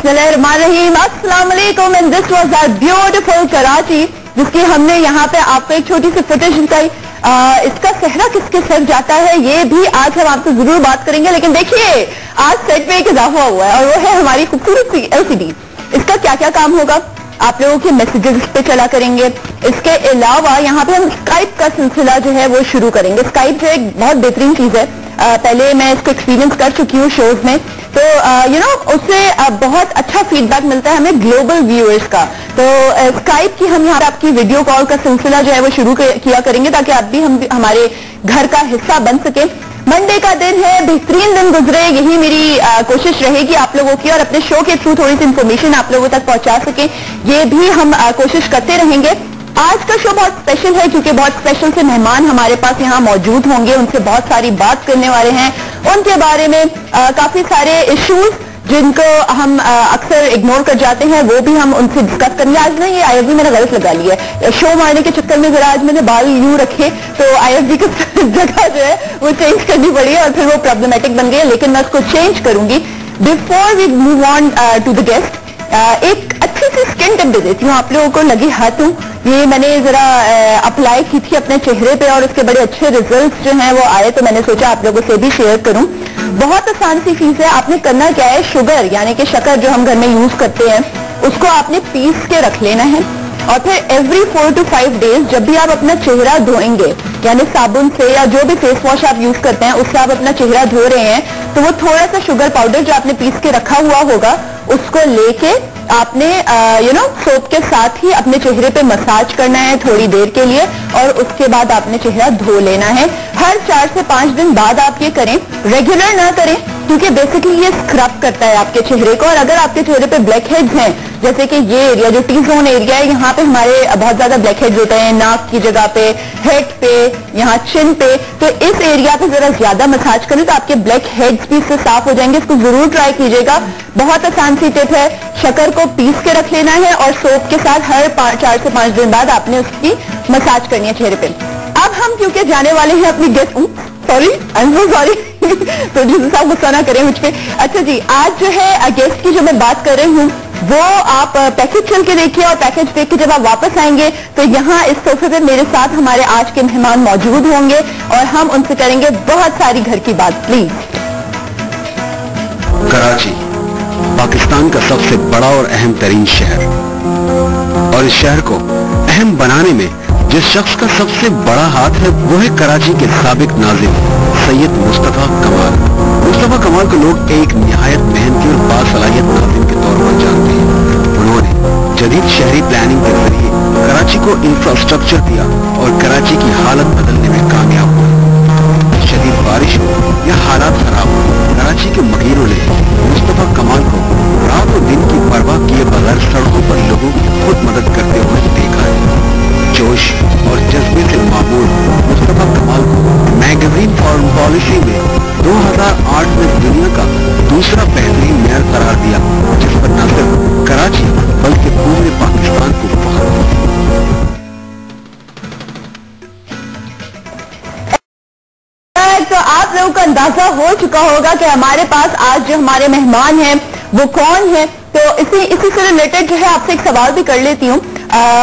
बिस्मिल्लाहिर्रहमानिर्रहीम, अस्सलाम वालेकुम। And this was our beautiful Karachi, जिसकी हमने यहाँ पे आपको एक छोटी सी फुटेज दिखाई। इसका सेहरा किसके सर जाता है ये भी आज हम आपसे जरूर बात करेंगे, लेकिन देखिए आज सेट पे एक इजाफा हुआ है और वो है हमारी खूबसूरत सी LCD। इसका क्या क्या काम होगा, आप लोगों के मैसेजेस पे चला करेंगे। इसके अलावा यहाँ पे हम स्काइप का सिलसिला जो है वो शुरू करेंगे। स्काइप जो एक बहुत बेहतरीन चीज है, पहले मैं इसको एक्सपीरियंस कर चुकी हूँ शोज में, तो उससे बहुत अच्छा फीडबैक मिलता है हमें ग्लोबल व्यूअर्स का। तो स्काइप की हम यहाँ आपकी वीडियो कॉल का सिलसिला जो है वो शुरू किया करेंगे ताकि आप भी हमारे घर का हिस्सा बन सके। मंडे का दिन है, बेहतरीन दिन गुजरे, यही मेरी कोशिश रहेगी आप लोगों की, और अपने शो के थ्रू थोड़ी सी इन्फॉर्मेशन आप लोगों तक पहुंचा सके, ये भी हम कोशिश करते रहेंगे। आज का शो बहुत स्पेशल है क्योंकि बहुत स्पेशल से मेहमान हमारे पास यहाँ मौजूद होंगे, उनसे बहुत सारी बात करने वाले हैं, उनके बारे में काफी सारे इश्यूज जिनको हम अक्सर इग्नोर कर जाते हैं वो भी हम उनसे डिस्कस करेंगे। आज ना ये IFB मैंने गलत लगा लिया है, शो मारने के चक्कर में जरा आज मैंने बाल यूं रखे तो IFB की जगह जो है वो चेंज करनी पड़ी है और फिर वो प्रॉब्लमेटिक बन गई है, लेकिन मैं उसको चेंज करूंगी। Before we move on to the guest, एक अच्छी सी स्किन टिप दे देती हूँ आप लोगों को, लगी हाथों। ये मैंने जरा अप्लाई की थी अपने चेहरे पे और उसके बड़े अच्छे रिजल्ट्स जो हैं वो आए, तो मैंने सोचा आप लोगों से भी शेयर करूं। बहुत आसान सी चीज है, आपने करना क्या है, शुगर यानी कि शक्कर जो हम घर में यूज करते हैं उसको आपने पीस के रख लेना है और फिर एवरी 4 to 5 डेज जब भी आप अपना चेहरा धोएंगे, यानी साबुन से या जो भी फेस वॉश आप यूज करते हैं उससे आप अपना चेहरा धो रहे हैं, तो वो थोड़ा सा शुगर पाउडर जो आपने पीस के रखा हुआ होगा उसको लेके आपने सोप के साथ ही अपने चेहरे पे मसाज करना है थोड़ी देर के लिए, और उसके बाद आपने चेहरा धो लेना है। हर 4 से 5 दिन बाद आप ये करें, रेगुलर ना करें क्योंकि बेसिकली ये स्क्रब करता है आपके चेहरे को। और अगर आपके चेहरे पे ब्लैक हेड्स हैं, जैसे कि ये एरिया जो T जोन एरिया है, यहाँ पे हमारे बहुत ज्यादा ब्लैक हेड्स होते हैं, नाक की जगह पे, हेड पे, यहाँ चिन पे, तो इस एरिया पे जरा ज्यादा मसाज करें तो आपके ब्लैक हेड्स भी इससे साफ हो जाएंगे। इसको जरूर ट्राई कीजिएगा, बहुत आसान सी टिप है। शक्कर को पीस के रख लेना है और सोप के साथ हर 4 से 5 दिन बाद आपने उसकी मसाज करनी है चेहरे पे। अब हम क्योंकि जाने वाले हैं अपनी guest, sorry I am so sorry producer साहब गुस्सा ना करें मुझ पे। अच्छा जी, आज जो है गेस्ट की जो मैं बात कर रही हूँ वो आप पैकेज चल के देखिए, और पैकेज देख के जब आप वापस आएंगे तो यहाँ इस सोफे पे मेरे साथ हमारे आज के मेहमान मौजूद होंगे और हम उनसे करेंगे बहुत सारी घर की बात। प्लीज। कराची पाकिस्तान का सबसे बड़ा और अहम तरीन शहर, और इस शहर को अहम बनाने में जिस शख्स का सबसे बड़ा हाथ है वो है कराची के साबिक नाज़िम सैयद मुस्तफा कमाल। मुस्तफा कमाल को लोग एक निहायत मेहनती और बासलाहियत नाज़िम के तौर पर जानते हैं। उन्होंने जदीद शहरी प्लानिंग के जरिए कराची को इंफ्रास्ट्रक्चर दिया और कराची की हालत बदलने में कामयाब हुए। शदीद बारिश हो या हालात खराब हो, कराची के मकीनों ने मुस्तफा कमाल को रात और दिन की परवाह किए बगैर सड़कों पर लोगों की खुद मदद करते हुए देखा है। जोश और जज्बे से मामूल मुस्तफा कमाल को मैगजीन फॉरेन पॉलिसी में 2008 में दुनिया का दूसरा बेहतरीन मेयर करार दिया, जिस पर न सिर्फ कराची बल्कि पूरे पाकिस्तान को फख्र है। तो आप लोगों को अंदाजा हो चुका होगा कि हमारे पास आज जो हमारे मेहमान हैं वो कौन है। तो इसी से रिलेटेड जो है आपसे एक सवाल भी कर लेती हूँ।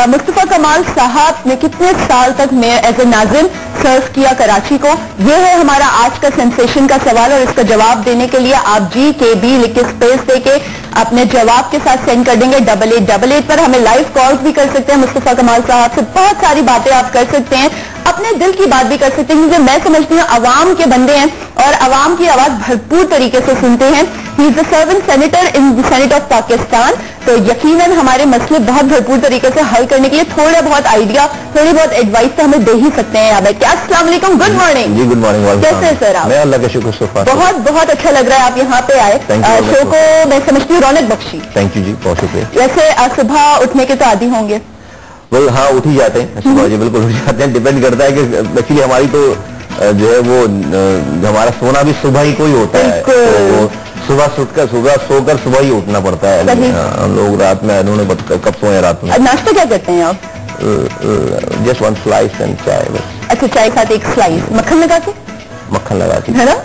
मुस्तफा कमाल साहब ने कितने साल तक मेयर एज ए नाज़िम सर्व किया कराची को, ये है हमारा आज का सेंसेशन का सवाल, और इसका जवाब देने के लिए आप GKB लिख के स्पेस देके अपने जवाब के साथ सेंड कर देंगे 8888 पर। हमें लाइव कॉल भी कर सकते हैं, मुस्तफा कमाल साहब से बहुत सारी बातें आप कर सकते हैं, अपने दिल की बात भी कर सकते हैं, क्योंकि मैं समझती हूँ अवाम के बंदे हैं और अवाम की आवाज भरपूर तरीके से सुनते हैं। He is the servant senator in the senate of Pakistan, तो यकीनन हमारे मसले बहुत भरपूर तरीके से हल करने के लिए थोड़ा बहुत आइडिया, थोड़ी बहुत एडवाइस तो हमें दे ही सकते हैं। यहाँ क्या अस्सलाम वालेकुम, गुड मॉर्निंग। जी गुड मॉर्निंग। कैसे हैं सर आप? मैं अल्लाह का शुक्र सोफा। बहुत बहुत अच्छा लग रहा है आप यहाँ पे आए, शो को मैं समझती हूँ रौनक बख्शी। थैंक यू जी, बहुत शुक्रिया। वैसे सुबह उठने के तो आदी होंगे? हाँ उठ ही जाते हैं सुबह जी, बिल्कुल उठ जाते हैं। डिपेंड करता है कि एक्चुअली हमारी तो जो है वो हमारा सोना भी सुबह ही कोई होता है, तो सुबह सोकर सुबह ही उठना पड़ता है। हम लोग रात में उन्होंने कब सोए रात में। नाश्ता क्या करते हैं आप? जस्ट 1 स्लाइस एंड चाय बस। अच्छा, चाय साथ 1 स्लाइस मक्खन लगा के? मक्खन लगाती है ना।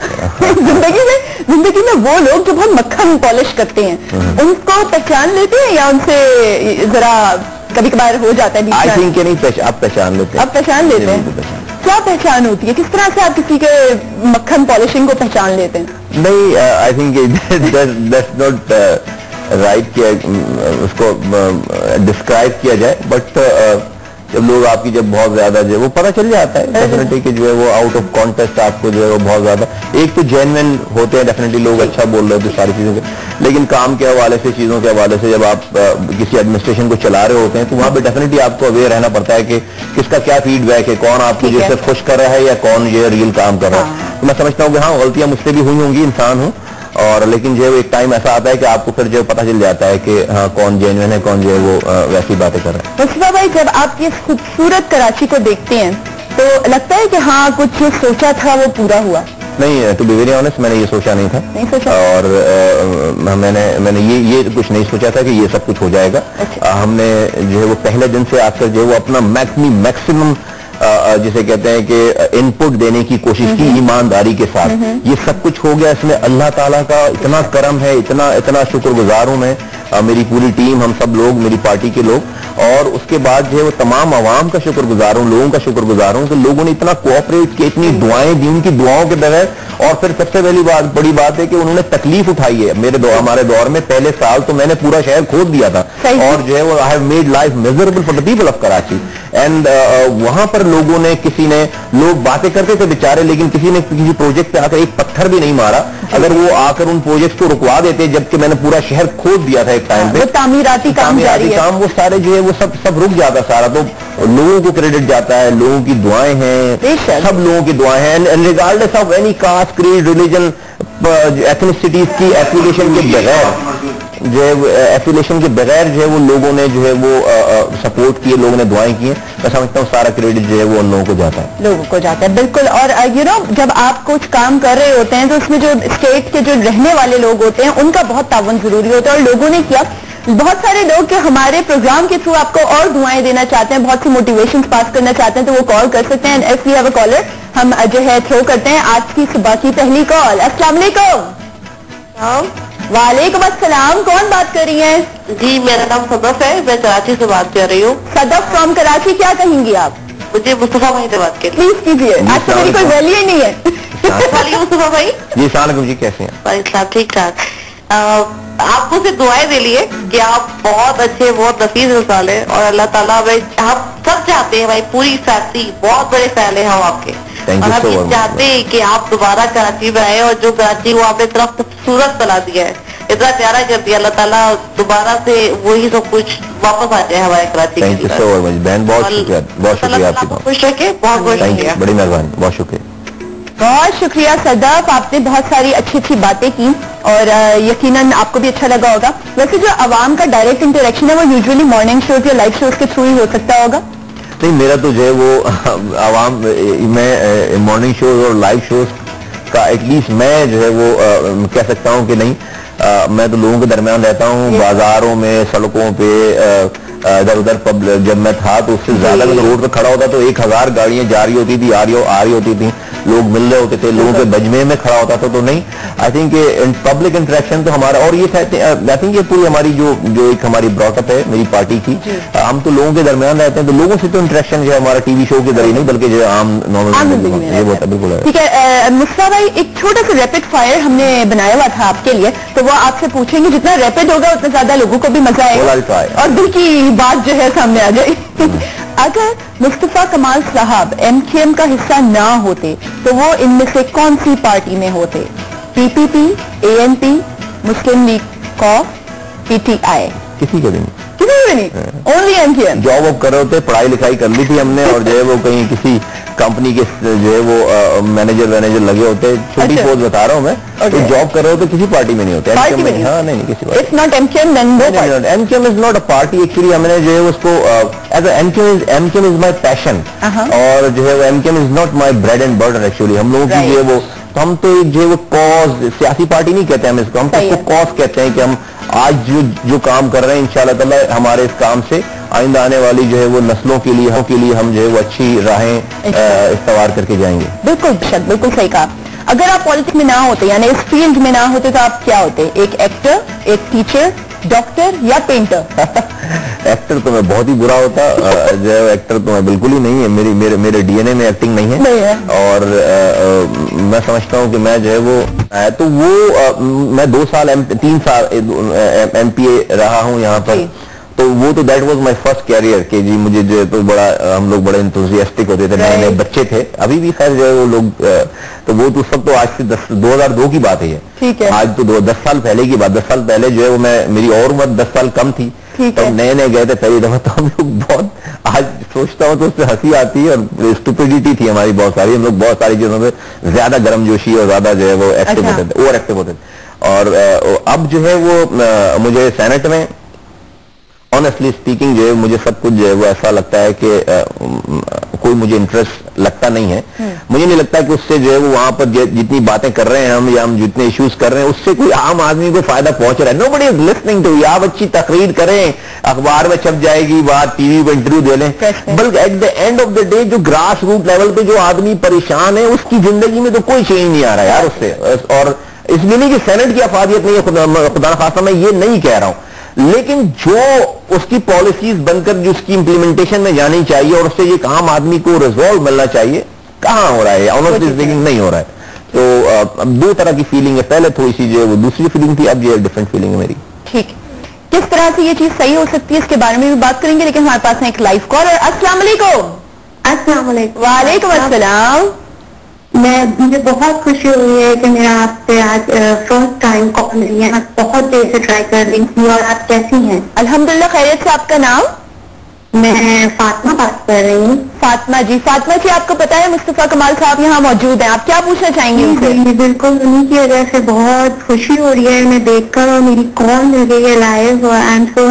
जिंदगी में वो लोग जब हम मक्खन पॉलिश करते हैं उनको पहचान लेते हैं या उनसे जरा कभी कभार हो जाता है? आई थिंक नहीं, आप पहचान लेते हैं। आप पहचान लेते हैं? क्या पहचान होती है? किस तरह से आप किसी के मक्खन पॉलिशिंग को पहचान लेते हैं? नहीं, I think that's not right कि उसको डिस्क्राइब किया जाए, बट जब लोग आपकी जब बहुत ज्यादा जो है वो पता चल जाता है डेफिनेटली कि जो है वो आउट ऑफ कॉन्टेस्ट आपको जो है वो बहुत ज्यादा, एक तो जेन्युइन होते हैं डेफिनेटली लोग, अच्छा बोल रहे होते सारी चीजों के, लेकिन काम के हवाले से, चीजों के हवाले से जब आप किसी एडमिनिस्ट्रेशन को चला रहे होते हैं तो वहाँ पे डेफिनेटली आपको अवेयर रहना पड़ता है कि किसका क्या फीडबैक है, कौन आपको जैसे खुश कर रहा है या कौन ये रियल काम कर रहा है। तो मैं समझता हूँ कि हाँ, गलतियां मुझसे भी हुई होंगी, इंसान हूँ, और लेकिन जो है एक टाइम ऐसा आता है कि आपको फिर जो पता चल जाता है कि हाँ कौन जेन्युइन है, कौन जो है वो वैसी बातें कर रहा है। मुस्तफा भाई, जब आप ये खूबसूरत कराची को देखते हैं तो लगता है कि हाँ कुछ जो सोचा था वो पूरा हुआ? नहीं, टू बी वेरी ऑनेस्ट, मैंने ये सोचा नहीं था। नहीं सोचा? और मैंने ये कुछ नहीं सोचा था कि ये सब कुछ हो जाएगा। हमने जो है वो पहले दिन से आकर जो है वो अपना मैक्सिमम जिसे कहते हैं कि इनपुट देने की कोशिश की ईमानदारी के साथ। ये सब कुछ हो गया, इसमें अल्लाह ताला का इतना करम है, इतना शुक्रगुजार हूं मैं, मेरी पूरी टीम, हम सब लोग, मेरी पार्टी के लोग, और उसके बाद जो है वो तमाम आवाम का शुक्रगुजार हूं, लोगों का शुक्रगुजार हूं कि लोगों ने इतना कोऑपरेट किया, इतनी दुआएं दी, उनकी दुआओं के बगैर। और फिर सबसे बड़ी बात है कि उन्होंने तकलीफ उठाई है। हमारे दौर में पहले साल तो मैंने पूरा शहर खोद दिया था, और जो है वो I have made life miserable for the people of Karachi. And वहां पर लोगों ने, लोग बातें करते थे बेचारे, लेकिन किसी ने किसी प्रोजेक्ट पे आकर एक पत्थर भी नहीं मारा। अगर वो आकर उन प्रोजेक्ट को रुकवा देते, जबकि मैंने पूरा शहर खोद दिया था एक टाइम पे, तामीराती काम वो सारे जो है वो सब रुक जाता सारा। तो लोगों को क्रेडिट जाता है, लोगों की दुआएं हैं, सब लोगों की दुआएं हैं, and regardless of any caste, creed, religion, ethnicities की एफिलिएशन के बगैर जो है एफिलिएशन के बगैर जो है वो लोगों ने जो है वो सपोर्ट किए, लोगों ने दुआएं की हैं। मैं समझता हूँ सारा क्रेडिट जो है वो उन लोगों को जाता है। बिल्कुल। और जब आप कुछ काम कर रहे होते हैं तो उसमें जो स्टेट के जो रहने वाले लोग होते हैं उनका बहुत ताउन जरूरी होता है, और लोगों ने किया। बहुत सारे लोग के हमारे प्रोग्राम के थ्रू आपको और दुआएं देना चाहते हैं, बहुत सी मोटिवेशन पास करना चाहते हैं, तो वो कॉल कर सकते हैं। If we have a caller, हम जो है थ्रो करते हैं आज की सुबह की पहली कॉल। अस्सलाम वालेकुम। वालेकुम अस्सलाम, कौन बात कर रही हैं? जी, मेरा नाम सदफ है, मैं कराची से बात कर रही हूँ। सदफ फ्रॉम कराची, क्या कहेंगी आप? मुझे मुस्तफा भाई से बात करिए। प्लीज कीजिए, आज तो मेरी कोई वैल्यू ही नहीं है। मुस्तफा भाई जी, सलाम जी, कैसे हैं? ठीक ठाक। आपको से दुआएं दे लिए कि आप बहुत अच्छे, बहुत नफीस इंसान है, और अल्लाह ताला भाई, हम सब चाहते हैं भाई, पूरी फैमिली, बहुत बड़े फैन हैं हम आपके, और हम ये चाहते हैं कि आप दोबारा कराची में आए, और जो कराची को आपने तरफ खूबसूरत बना दिया है, इतना प्यारा कर दिया, अल्लाह ताला दोबारा से वही सब कुछ वापस आ जाए हमारे Karachi. Thank you so much बहन, बहुत शुक्रिया आपकी, खुश रखे, बहुत शुक्रिया, बड़ी मेहरबानी, बहुत शुक्रिया। बहुत शुक्रिया सदफ, आपने बहुत सारी अच्छी बातें की, और यकीनन आपको भी अच्छा लगा होगा। वैसे जो आवाम का डायरेक्ट इंटरेक्शन है वो यूजुअली मॉर्निंग शोज या लाइव शोज के थ्रू ही हो सकता होगा? नहीं, मेरा तो जो है वो आवाम, मैं मॉर्निंग शोज और लाइव शोज का एटलीस्ट मैं जो है वो कह सकता हूँ कि नहीं, मैं तो लोगों के दरमियान रहता हूँ, बाजारों में, सड़कों पे, इधर उधर। जब मैं था तो उससे ज्यादा मैं रोड पे खड़ा होता तो 1000 गाड़ियां जा रही होती थी, आ रही होती थी, लोग मिल रहे होते थे, लोगों के बजमे में खड़ा होता था। तो नहीं, आई थिंक पब्लिक इंटरेक्शन तो हमारा, और ये आई थिंक ये पूरी हमारी जो एक हमारी ब्रॉटअप है मेरी पार्टी की, हम तो लोगों के दरमियान रहते हैं, तो लोगों से तो इंटरेक्शन जो है हमारा टीवी शो के जरिए नहीं, बल्कि जो आम नॉर्मल ये होता है। बिल्कुल ठीक है। मुस्तफा भाई, एक छोटा सा रैपिड फायर हमने बनाया हुआ था आपके लिए, तो वो आपसे पूछेंगे, जितना रैपिड होगा उतना ज्यादा लोगों को भी मजा आएगा और दिल की बात जो है सामने आ जाए। अगर मुस्तफा कमाल साहब MKM का हिस्सा ना होते तो वो इनमें से कौन सी पार्टी में होते? PPP, ANP, मुस्लिम लीग कॉफ, PTI? किसी को भी नहीं, ओनली MKM। जॉब वॉब कर रहे होते, पढ़ाई लिखाई कर ली थी हमने, और जो है वो कहीं किसी कंपनी के जो है वो मैनेजर लगे होते, छोटी पोस्ट बता रहा हूँ मैं, तो जॉब कर रहे होते, किसी पार्टी में नहीं होते। हाँ, नहीं, किसी party. It's not MKM, MKM is not a party actually. हमने जो है उसको as MKM is my passion, और जो है वो MKM is not my bread and butter actually. हम लोगों की जो है वो, तो हम तो जो है वो कॉज, सियासी पार्टी नहीं कहते हम इसको, हम तो उसको कॉज कहते हैं कि हम आज जो काम कर रहे हैं, इंशाअल्लाह ताला हमारे इस काम से आइंदा आने वाली जो है वो नस्लों के लिए हम जो है वो अच्छी राहें इस्तवार करके जाएंगे। बिल्कुल सही कहा। अगर आप पॉलिटिक्स में ना होते, यानी इस फील्ड में ना होते, तो आप क्या होते? एक एक्टर, एक टीचर, डॉक्टर या पेंटर? एक्टर तो मैं बहुत ही बुरा होता, जो एक्टर तो मैं बिल्कुल ही नहीं है, मेरे डीएनए में एक्टिंग नहीं है। और मैं समझता हूँ कि मैं जो है वो तो वो मैं 2 साल 3 साल एमपीए रहा हूँ यहाँ पर, तो वो तो that was my first career कि जी मुझे जो है तो बड़ा, हम लोग बड़े एंथुसियास्टिक होते थे, नए नए बच्चे थे, अभी भी खैर जो है वो लोग, तो वो तो सब तो आज से 2002 की बात है, ठीक है, आज तो 10 साल पहले की बात। 10 साल पहले जो है वो मेरी और उम्र 10 साल कम थी, तो नए नए गए थे पहली दफा, तो हम लोग बहुत, आज सोचता हूँ तो उससे हंसी आती है, और स्टुपिडिटी थी हमारी बहुत सारी, हम लोग बहुत सारी चीजों में ज्यादा गर्मजोशी और ज्यादा जो है वो एक्टिव होते थे, ओवर एक्टिव होते थे। और अब जो है वो मुझे सेनेट में ऑनेस्टली स्पीकिंग जो है मुझे सब कुछ जो है वो ऐसा लगता है कि कोई मुझे इंटरेस्ट लगता नहीं है। मुझे नहीं लगता कि उससे जो है वो वहां पर जितनी बातें कर रहे हैं हम, या हम जितने इश्यूज कर रहे हैं, उससे कोई आम आदमी को फायदा पहुंच रहा है। Nobody is listening to. आप अच्छी तकरीर करें, अखबार में छप जाएगी बात, टीवी पे इंटरव्यू दे लें, बल्कि at the end of the day जो ग्रास रूट लेवल पे जो आदमी परेशान है, उसकी जिंदगी में तो कोई चेंज नहीं आ रहा यार उससे। और इसलिए नहीं कि सेनेट की अफादियत नहीं है, खुदा खासा मैं ये नहीं कह रहा हूं, लेकिन जो उसकी पॉलिसीज बनकर जो उसकी इंप्लीमेंटेशन में जानी चाहिए और उससे एक आम आदमी को रिजॉल्व मिलना चाहिए, कहां हो रहा है, ऑनेस्टली स्पीकिंग नहीं हो रहा है। तो दो तरह की फीलिंग है, पहले थोड़ी सी जो वो दूसरी फीलिंग थी, अब ये डिफरेंट फीलिंग है मेरी। ठीक, किस तरह से ये चीज सही हो सकती है इसके बारे में भी बात करेंगे, लेकिन हमारे पास है एक लाइव कॉल। अस्सलाम वालेकुम। अस्सलाम वालेकुम। वालेकुम अस्सलाम। मुझे बहुत खुशी हुई है कि मेरा आपसे आज फर्स्ट टाइम कॉल मिली है। आप बहुत देर से ट्राई कर रही थी। और आप कैसी हैं? अल्हम्दुलिल्लाह खैरियत से। आपका नाम? मैं फातिमा बात कर रही हूँ। फातिमा जी, फातिमा जी आपको पता है मुस्तफा कमाल साहब यहाँ मौजूद हैं, आप क्या पूछना चाहेंगे उनसे? बिल्कुल, उन्हीं की वजह से बहुत खुशी हो रही है मैं देखकर, और मेरी कॉल मिल गई है लाइव, और आई एम सो,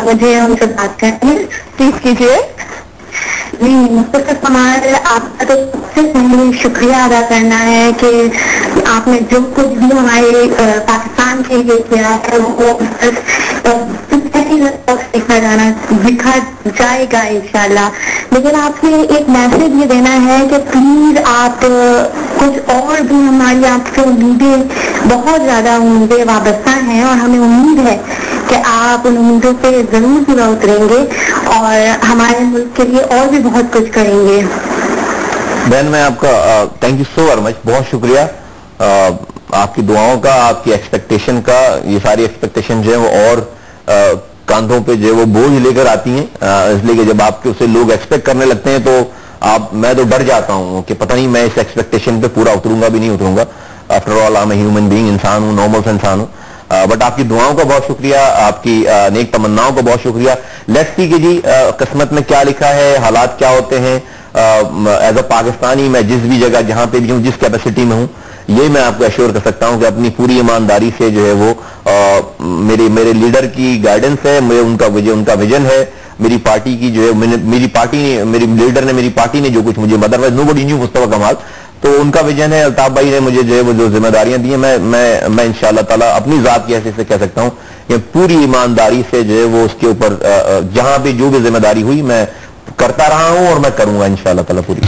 मुझे उनसे बात करनी है। प्लीज कीजिए। नहीं, मुस्तफा कमाल आपका तो सबसे पहले शुक्रिया अदा करना है कि आपने जो कुछ भी हमारे पाकिस्तान के लिए किया है वो दिखा जाएगा इंशाल्लाह। लेकिन आपने एक मैसेज ये देना है कि प्लीज आप कुछ और भी, हमारी आपसे उम्मीदें, बहुत ज्यादा उम्मीदें वाबस्ता हैं, और हमें उम्मीद है कि आप उन उम्मीदों पे जरूर पूरा उतरेंगे और हमारे मुल्क के लिए और भी बहुत कुछ करेंगे। बहन, मैं आपका thank you so very much, बहुत शुक्रिया आपकी दुआओं का, आपकी एक्सपेक्टेशन का। ये सारी एक्सपेक्टेशन जो है वो और कांधों पे जो है वो बोझ लेकर आती हैं, इसलिए कि जब आपके उससे लोग एक्सपेक्ट करने लगते हैं तो मैं तो डर जाता हूँ कि पता नहीं मैं इस एक्सपेक्टेशन पे पूरा उतरूंगा भी नहीं उतरूंगा। After all I am human being, इंसान हूँ, नॉर्मल इंसान हूँ। बट आपकी दुआओं का बहुत शुक्रिया, आपकी नेक तमन्नाओं का बहुत शुक्रिया। लेट्स सी कि जी किस्मत में क्या लिखा है, हालात क्या होते हैं। एज अ पाकिस्तानी मैं जिस भी जगह जहां पे भी हूँ, जिस कैपेसिटी में हूँ, ये मैं आपको एश्योर कर सकता हूँ कि अपनी पूरी ईमानदारी से जो है वो मेरे लीडर की गाइडेंस है, उनका विजन है, मेरी पार्टी की जो है मेरी लीडर ने, मेरी पार्टी ने जो कुछ मुझे अदरवाइज नोबडी न्यू मुस्तफा कमाल, तो उनका विजन है, अल्ताफ भाई ने मुझे जो है वो जो जिम्मेदारियां दी हैं, मैं इंशाअल्लाह ताला अपनी जात की हैसियत से कह सकता हूँ कि पूरी ईमानदारी से जो है वो उसके ऊपर जहां भी जो भी जिम्मेदारी हुई मैं करता रहा हूं और मैं करूंगा इंशाअल्लाह ताला पूरी।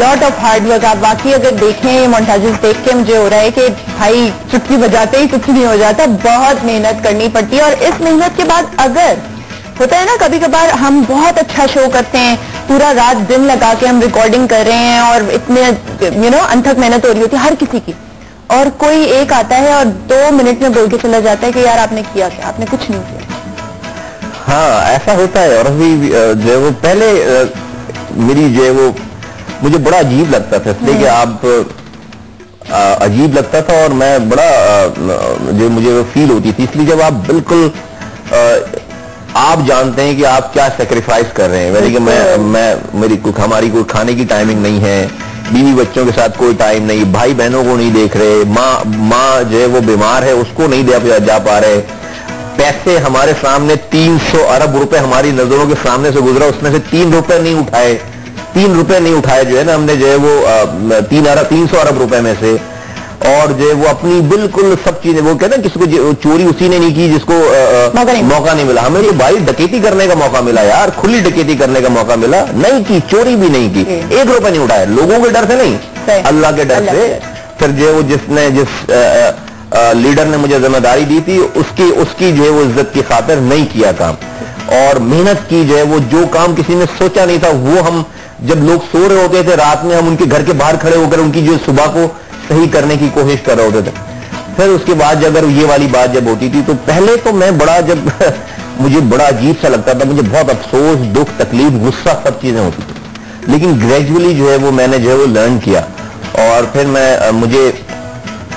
Lot of hard work. आप वाकई अगर देखें मोन्टाजेस देख के मुझे हो रहा है कि भाई चुटकी बजाते ही कुछ नहीं हो जाता, बहुत मेहनत करनी पड़ती है। और इस मेहनत के बाद अगर होता है ना, कभी कभार हम बहुत अच्छा शो करते हैं, पूरा रात दिन लगा के हम रिकॉर्डिंग कर रहे हैं और इतने अनथक मेहनत हो रही होती है हर किसी की, और कोई एक आता है और 2 मिनट में बोल के चला जाता है कि यार आपने किया क्या, आपने कुछ नहीं किया। हाँ, ऐसा होता है। और अभी जो वो पहले मेरी जो है वो मुझे बड़ा अजीब लगता था, इसलिए कि عجیب لگتا تھا اور میں بڑا جو مجھے فیل ہوتی تھی. اس لیے جب آپ بالکل آپ جانتے ہیں کہ آپ کیا سیکریفائز کر رہے ہیں, یعنی کہ ہماری کوئی کھانے کی ٹائمنگ نہیں ہے, بیوی بچوں کے ساتھ کوئی ٹائم نہیں, بھائی بہنوں کو نہیں دیکھ رہے, ماں جو ہے وہ بیمار ہے اس کو نہیں جا پا رہے, پیسے ہمارے سامنے 300 ارب روپے ہماری نظروں کے سامنے سے گزرا, اس میں سے 3 روپے نہیں اٹھائے جو ہے نا ہم نے جو ہے وہ 300 ارب روپے میں سے, اور جو ہے وہ اپنی بالکل سب چیزیں, وہ کہتے ہیں کسی کو چوری اسی نے نہیں کی جس کو موقع نہیں ملا. ہمیں تو بھائی ڈکیتی کرنے کا موقع ملا یار, کھلی ڈکیتی کرنے کا موقع ملا, نہیں کی, چوری بھی نہیں کی, 1 روپے نہیں اٹھایا, لوگوں کے ڈر سے نہیں, اللہ کے ڈر سے. پھر جو ہے وہ جس لیڈر نے مجھے ذمہ داری دی تھی اس کی جو ہے وہ عزت کی خاطر نہیں کیا کام, اور محنت کی جو ہے وہ جو کام کسی نے سوچا نہیں تھا وہ ہم جب لوگ سو رہے ہوتے تھے رات میں ہم ان کے گھر کے باہر کھڑے ہو کر ان کی جو صبح کو صحیح کرنے کی کوشش کر رہے ہوتے تھے. پھر اس کے بعد اگر یہ والی بات جب ہوتی تھی تو پہلے تو میں بڑا جب مجھے بڑا عجیب سا لگتا تھا, مجھے بہت افسوس, دکھ, تکلیف, غصہ سب چیزیں ہوتی تھی. لیکن گریجولی جو ہے وہ میں نے جو ہے وہ لرن کیا, اور پھر مجھے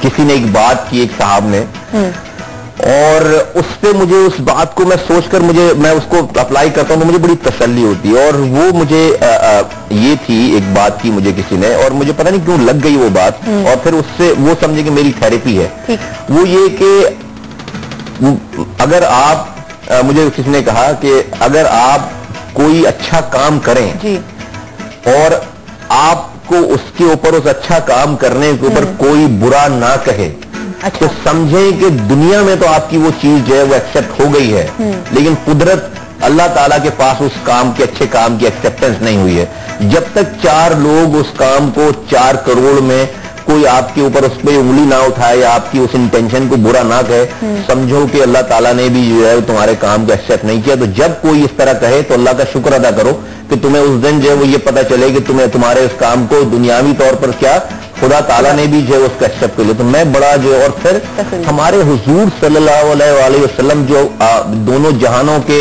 کسی نے ایک بات کی, ایک صاحب نے, اور اس پہ مجھے اس بات کو میں سوچ کر میں اس کو اپلائی کرتا ہوں تو مجھے بڑی تسلی ہوتی ہے. اور وہ مجھے یہ تھی ایک بات کی مجھے کسی نے, اور مجھے پتہ نہیں کیوں لگ گئی وہ بات, اور پھر اس سے وہ سمجھے کہ میری تھیراپی ہے. وہ یہ کہ اگر آپ مجھے کسی نے کہا کہ اگر آپ کوئی اچھا کام کریں اور آپ کو اس کے اوپر اس اچھا کام کرنے کے اوپر کوئی برا نہ کہے تو سمجھیں کہ دنیا میں تو آپ کی وہ چیز جو ہے وہ ایکسپٹ ہو گئی ہے, لیکن قدرت اللہ تعالیٰ کے پاس اس کام کے اچھے کام کی ایکسپٹنس نہیں ہوئی ہے. جب تک 4 لوگ اس کام کو 4 کروڑ میں کوئی آپ کے اوپر اس پہ انگلی نہ اٹھائے یا آپ کی اس انٹینشن کو برا نہ کہے, سمجھو کہ اللہ تعالیٰ نے بھی جو ہے تمہارے کام کو ایکسپٹ نہیں کیا. تو جب کوئی اس طرح کہے تو اللہ کا شکر ادا کرو کہ تمہیں اس دن جو ہے وہ یہ پتا چلے کہ تمہارے اس کام کو دنیاوی طور پر کیا خدا تعالیٰ نے بھی جو ہے اس کا ایکسپٹ کر لیا. تو میں بڑا جو, اور پھر ہمارے حضور صلی اللہ علیہ وسلم جو دونوں جہانوں کے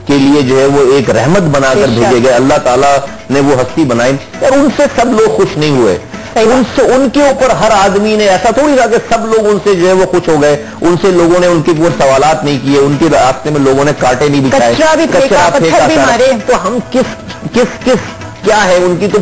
لیے جو ہے وہ ایک رحمت بنا کر بھیجے گئے, اللہ تعالیٰ نے وہ ہستی بنائی, اور ان سے سب لوگ خوش نہیں ہوئے. ان کے اوپر ہر آدمی نے ایسا تھوڑی تھا کہ سب لوگ ان سے جو ہے وہ خوش ہو گئے, ان سے لوگوں نے ان کے اوپر سوالات نہیں کیے, ان کے راستے میں لوگوں نے کانٹے نہیں بچھائے, کچرا پھینکا. تو ہم کس کیا ہے ان کی تو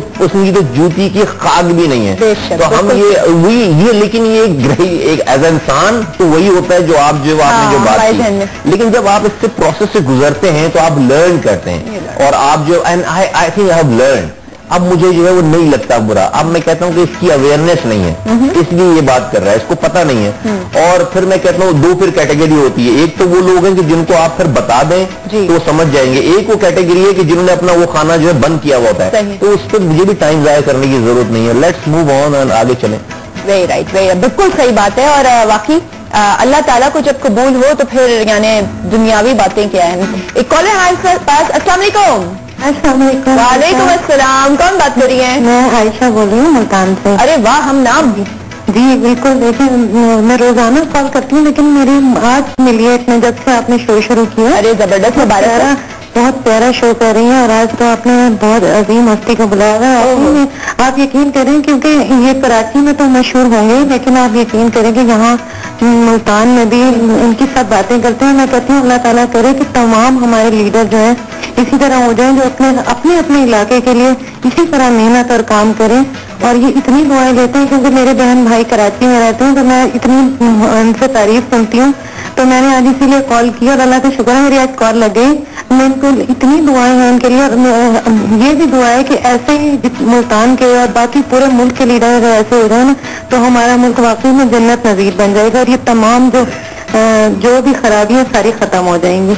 جوتی کی خاک بھی نہیں ہے. تو ہم یہ لیکن یہ ایک ایز انسان تو وہی ہوتا ہے جو آپ نے جو بات کی, لیکن جب آپ اس سے پروسیس سے گزرتے ہیں تو آپ لرن کرتے ہیں, اور آپ جو I think I have learn, اب مجھے جو ہے وہ نہیں لگتا برا. اب میں کہتا ہوں کہ اس کی اویئرنیس نہیں ہے, اس لیے یہ بات کر رہا ہے, اس کو پتہ نہیں ہے. اور پھر میں کہتا ہوں 2 پھر کیٹیگری ہوتی ہے. ایک تو وہ لوگ ہیں کہ جن کو آپ پھر بتا دیں تو وہ سمجھ جائیں گے. ایک وہ کیٹیگری ہے کہ جنہوں نے اپنا وہ کھانا جو ہے بند کیا ہوا ہوتا ہے, تو اس پہ مجھے بھی ٹائم ضائع کرنے کی ضرورت نہیں ہے. لیٹس موو آن اینڈ آگے چلیں. ویری رائٹ, بالکل صحیح بات ہے. اور واقعی اللہ تعالیٰ کو جب قبول ہو تو پھر یعنی دنیاوی باتیں کیا ہیں. ایک کالر ہے ہمارے پاس. السلام علیکم. السلام علیکم. وعلیکم السلام. کون بات کر رہی ہیں؟ میں عائشہ بول رہی ہوں ملتان سے. ارے واہ, ہم نام بھی. جی بالکل. دیکھیں میں روزانہ کال کرتی ہوں, لیکن میری آج ملی ہے اتنے جب سے آپ نے شو شروع کیا. ارے زبردست, بہت پیارا شو کر رہی ہیں, اور آج تو آپ نے بہت عظیم ہستی کو بلایا ہے. آپ یقین کریں کیونکہ یہ کراچی میں تو مشہور ہوں گے, لیکن آپ یقین کریں کہ یہاں ملتان میں بھی ان کی سب باتیں کرتے ہیں. میں کہتی ہوں اللہ تعالیٰ کرے کہ تمام ہمارے لیڈر جو ہیں اسی طرح ہو جائیں, جو اپنے علاقے کے لیے اسی طرح محنت اور کام کریں. اور یہ اتنی دعائیں لیتے ہیں کیونکہ میرے بہن بھائی کراچی میں رہتے ہیں, تو میں اتنی ان سے تعریف سنتی ہوں, تو میں نے آج اسی لیے کال کی, اور اللہ کا شکر ہے میری آج کال لگ گئی. میں ان کو اتنی دعائیں ہیں ان کے لیے, اور یہ بھی دعا ہے کہ ایسے ہی ملتان کے اور باقی پورے ملک کے لیڈر اگر ایسے ہو جائیں نا تو ہمارا ملک واقعی میں جنت نظیر بن جائے گا, اور یہ تمام جو بھی خرابیاں ساری ختم ہو جائیں گی.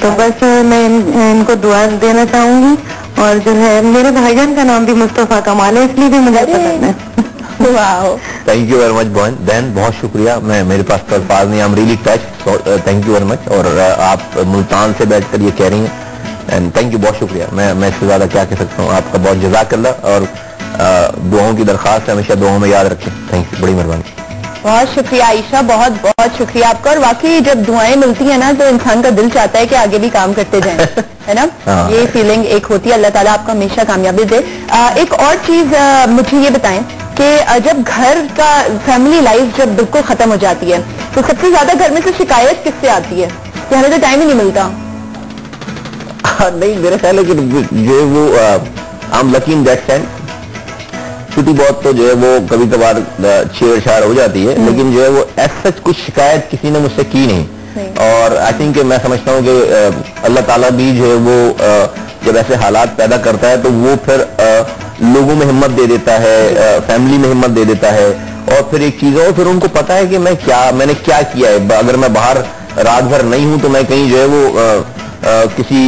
تو بس میں ان کو دعا دینا چاہوں گی. اور جو ہے میرے بھائی جان کا نام بھی مصطفیٰ کمال ہے, اس لیے بھی مجھے پسند ہے. تھینک یو ویری مچ بہن, بہت شکریہ. میرے پاس تو الفاظ نہیں, I am really touch. Thank you very much. اور آپ ملتان سے بیٹھ کر یہ کہہ رہی ہیں, اینڈ تھینک یو, بہت شکریہ. میں اس سے زیادہ کیا کہہ سکتا ہوں. آپ کا بہت جزاک اللہ, اور دعاؤں کی درخواست ہے ہمیشہ دعاؤں میں یاد رکھیں. تھینک یو, بڑی مہربانی. بہت شکریہ عائشہ, بہت بہت شکریہ آپ کا. اور واقعی جب دعائیں ملتی ہیں نا تو انسان کا دل چاہتا ہے کہ آگے بھی کام کرتے جائیں, ہے نا. یہ فیلنگ ایک ہوتی ہے. اللہ تعالیٰ آپ کو ہمیشہ کامیابی دے. ایک اور چیز مجھے یہ بتائیں کہ جب گھر کا فیملی لائف جب بالکل ختم ہو جاتی ہے تو سب سے زیادہ گھر میں سے شکایت کس سے آتی ہے کہ ہمیں تو ٹائم ہی نہیں ملتا؟ نہیں، میرا خیال ہے کہ جو وہ I'm lucky in that sense. چھوٹی بہت تو جو ہے وہ کبھی کبھار چھیڑ چھاڑ ہو جاتی ہے، لیکن جو ہے وہ ایز سچ کچھ شکایت کسی نے مجھ سے کی نہیں. اور آئی تھنک کہ میں سمجھتا ہوں کہ اللہ تعالیٰ بھی جو ہے وہ جب ایسے حالات پیدا کرتا ہے تو وہ پھر لوگوں میں ہمت دے دیتا ہے، فیملی میں ہمت دے دیتا ہے. اور پھر ایک چیز اور پھر ان کو پتا ہے کہ میں نے کیا کیا ہے. اگر میں باہر رات بھر نہیں ہوں تو میں کہیں جو ہے وہ کسی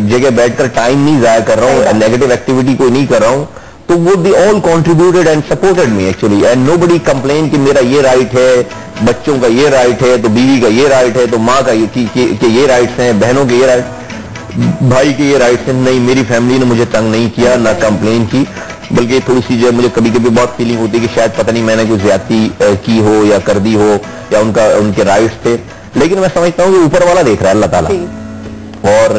جگہ بیٹھ کر ٹائم نہیں ضائع کر رہا ہوں، نیگیٹو ایکٹیویٹی کوئی نہیں کر رہا ہوں. تو وہ they all contributed and supported me actually, and nobody complain کہ میرا یہ رائٹ ہے، بچوں کا یہ رائٹ ہے، تو بیوی کا یہ رائٹ ہے، تو ماں کا یہ رائٹس ہیں، بہنوں کے یہ رائٹ، بھائی کے یہ رائٹس ہیں. نہیں، میری فیملی نے مجھے تنگ نہیں کیا، نہ کمپلین کی، بلکہ تھوڑی سی جو ہے مجھے کبھی کبھی بہت فیلنگ ہوتی ہے کہ شاید پتہ نہیں میں نے کوئی زیادتی کی ہو یا کر دی ہو یا ان کے رائٹس تھے. لیکن میں سمجھتا ہوں کہ اوپر والا دیکھ رہا ہے اللہ تعالیٰ، اور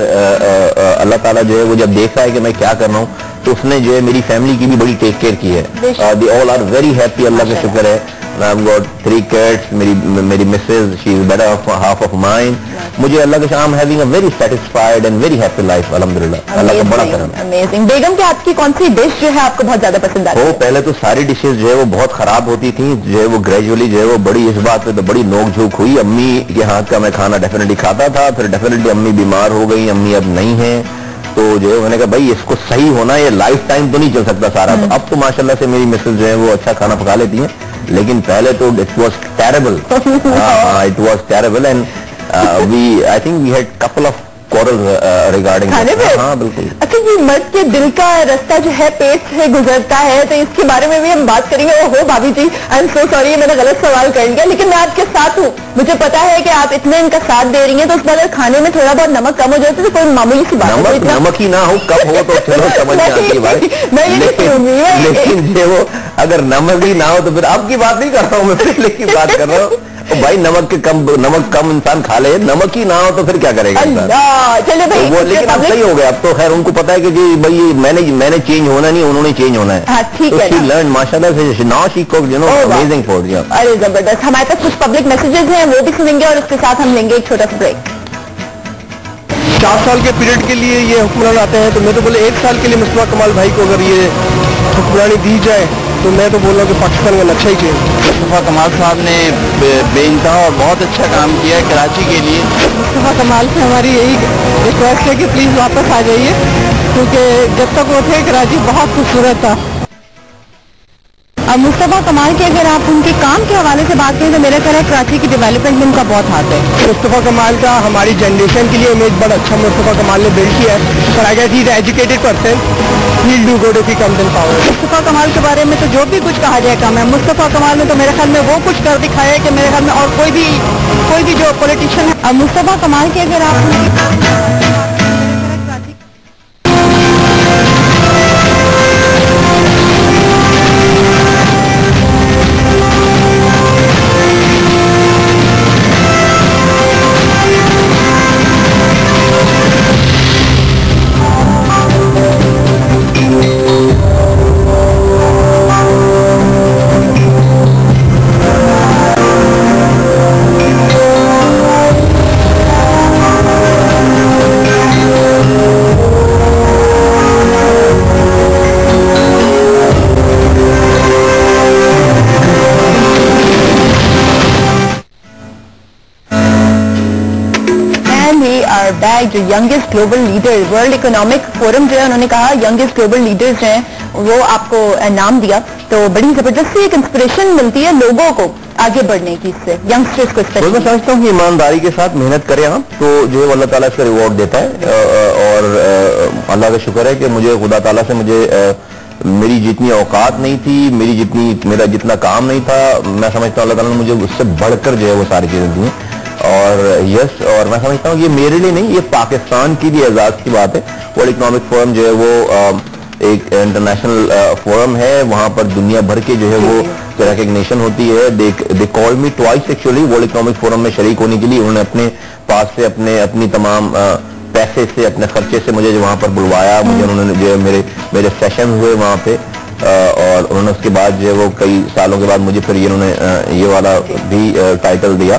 اللہ تعالیٰ جو ہے وہ جب دیکھتا ہے کہ میں کیا کر رہا ہوں تو اس نے جو ہے میری فیملی کی بھی بڑی ٹیک کیئر کی ہے. دی آل آر ویری ہیپی، اللہ کا شکر ہے. I've got 3 kids. میری Mrs she is better half of mine. مجھے اللہ کے I'm having a very satisfied and very happy life الحمدللہ. اللہ کا بڑا کرم. Amazing. بیگم کے ہاتھ کی کون سی ڈش جو ہے آپ کو بہت زیادہ پسند آتی ہے؟ پہلے تو ساری ڈشز جو ہے وہ بہت خراب ہوتی تھیں، جو ہے وہ گریجولی جو ہے وہ بڑی اس بات پہ تو بڑی نوک جھوک ہوئی. امی کے ہاتھ کا میں کھانا ڈیفینیٹلی کھاتا تھا، پھر ڈیفینیٹلی امی بیمار ہو گئی، امی اب نہیں ہیں. تو جو ہے میں نے کہا بھائی اس کو صحیح ہونا، یہ لائف ٹائم تو نہیں چل سکتا سارا. تو اب تو ماشاءاللہ سے میری مسز جو ہے وہ اچھا کھانا پکا لیتی ہیں، لیکن پہلے تو it was terrible. It was terrible and I think we had couple of quarrels regarding that. ہاں بالکل. اچھا، یہ مرد کے دل کا رستہ جو ہے پیٹ سے گزرتا ہے، تو اس کے بارے میں بھی ہم بات کریں گے. اوہو بھابھی جی آئی ایم سو سوری، میں نے غلط سوال کر لیا، لیکن میں آپ کے ساتھ ہوں. مجھے پتا ہے کہ آپ اتنے ان کا ساتھ دے رہی ہیں، تو اس بار کھانے میں تھوڑا بہت نمک کم ہو جاتا ہے تو کوئی معمولی سی بات ہے. نمک ہی نہ ہو، کم ہو تو چلو سمجھ میں آتی ہے بھائی، لیکن جو وہ اگر نمک ہی نہ ہو تو پھر آپ کی بات نہیں کر رہا ہوں میں، پہلے کی بات کر رہا ہوں. بھائی نمک کم انسان کھا لے، نمک ہی نہ ہو تو پھر کیا کرے گا انسان. وہ لیکن اب صحیح ہو گیا، اب تو خیر ان کو پتا ہے کہ جی بھائی میں نے چینج ہونا نہیں، انہوں نے چینج ہونا ہے. ٹھیک ہے، لرن ماشاءاللہ سے now she cook you know amazing food. ارے زبردست. ہمارے پاس کچھ پبلک میسجز ہیں، وہ بھی سنیں گے، اور اس کے ساتھ ہم لیں گے ایک چھوٹا سا بریک. 4 سال کے پیریڈ کے لیے یہ حکمران آتے ہیں، تو میں تو بولے 1 سال کے لیے مصطفیٰ کمال بھائی کو اگر یہ حکمرانی دی جائے تو میں تو بول رہا ہوں کہ پاکستان کا نقشہ ہی چینج. مصطفیٰ کمال صاحب نے بے انتہا اور بہت اچھا کام کیا ہے کراچی کے لیے. مصطفیٰ کمال سے ہماری یہی ریکویسٹ ہے کہ پلیز واپس آ جائیے، کیونکہ جب تک وہ تھے کراچی بہت خوبصورت تھا. اب مصطفیٰ کمال کے اگر آپ ان کے کام کے حوالے سے بات کریں تو میرا خیال ہے کراچی کی ڈیولپمنٹ میں ان کا بہت ہاتھ ہے. مصطفیٰ کمال کا ہماری جنریشن کے لیے امیج بڑا اچھا مصطفیٰ کمال نے بلڈ کیا ہے. اور I guess he is educated person, he will do good if he comes in power. Mustafa Kamal کے بارے میں تو جو بھی کچھ کہا جائے کم ہے. مصطفیٰ کمال نے تو میرے خیال میں وہ کچھ کر دکھایا ہے کہ میرے خیال میں اور کوئی بھی جو پولیٹیشین ہے. اب مصطفیٰ کمال کے اگر آپ جو youngest global leader world Economic forum جو ہے انہوں نے کہا ینگسٹ گلوبل لیڈرز ہیں وہ آپ کو نام دیا، تو بڑی زبردست ایک انسپریشن ملتی ہے لوگوں کو آگے بڑھنے کی، اس سے ینگسٹرز کو. میں سمجھتا ہوں کہ ایمانداری کے ساتھ محنت کریں آپ تو جو ہے اللہ تعالیٰ اس کا ریوارڈ دیتا ہے. اور اللہ کا شکر ہے کہ مجھے خدا تعالیٰ سے میری جتنی اوقات نہیں تھی، میرا جتنا کام نہیں تھا، میں سمجھتا ہوں اللہ تعالیٰ نے مجھے اس سے بڑھ کر جو ہے وہ ساری چیزیں دی ہیں. اور یس، اور میں سمجھتا ہوں یہ میرے لیے نہیں، یہ پاکستان کی بھی اعزاز کی بات ہے. ورلڈ اکنامک فورم جو ہے وہ ایک انٹرنیشنل فورم ہے، وہاں پر دنیا بھر کے جو ہے وہ ریکگنیشن ہوتی ہے. They call me twice actually World Economic Forum میں شریک ہونے کے لیے. انہوں نے اپنے پاس سے اپنی تمام پیسے سے، اپنے خرچے سے مجھے جو وہاں پر بلوایا. مجھے انہوں نے جو میرے سیشن ہوئے وہاں پہ، और उन्होंने उसके बाद जो है वो कई सालों के बाद मुझे फिर इन्होंने ये वाला भी टाइटल दिया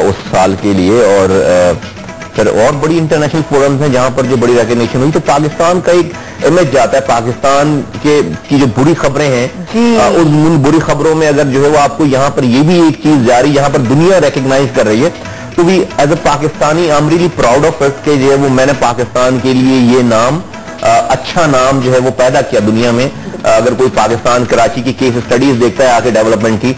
उस साल के लिए। और फिर और बड़ी इंटरनेशनल फोरम्स हैं जहां पर जो बड़ी रिकग्निशन हुई। तो पाकिस्तान का एक इमेज जाता है, पाकिस्तान की जो बुरी खबरें हैं उन बुरी खबरों में अगर जो है वो आपको यहाँ पर ये भी एक चीज जा रही है, यहाँ पर दुनिया रिकग्नाइज कर रही है, तो भी as a Pakistani I am really proud of it कि जो है वो मैंने पाकिस्तान के लिए ये नाम अच्छा नाम जो है वो पैदा किया दुनिया में। अगर कोई पाकिस्तान कराची की केस स्टडीज देखता है आके डेवलपमेंट की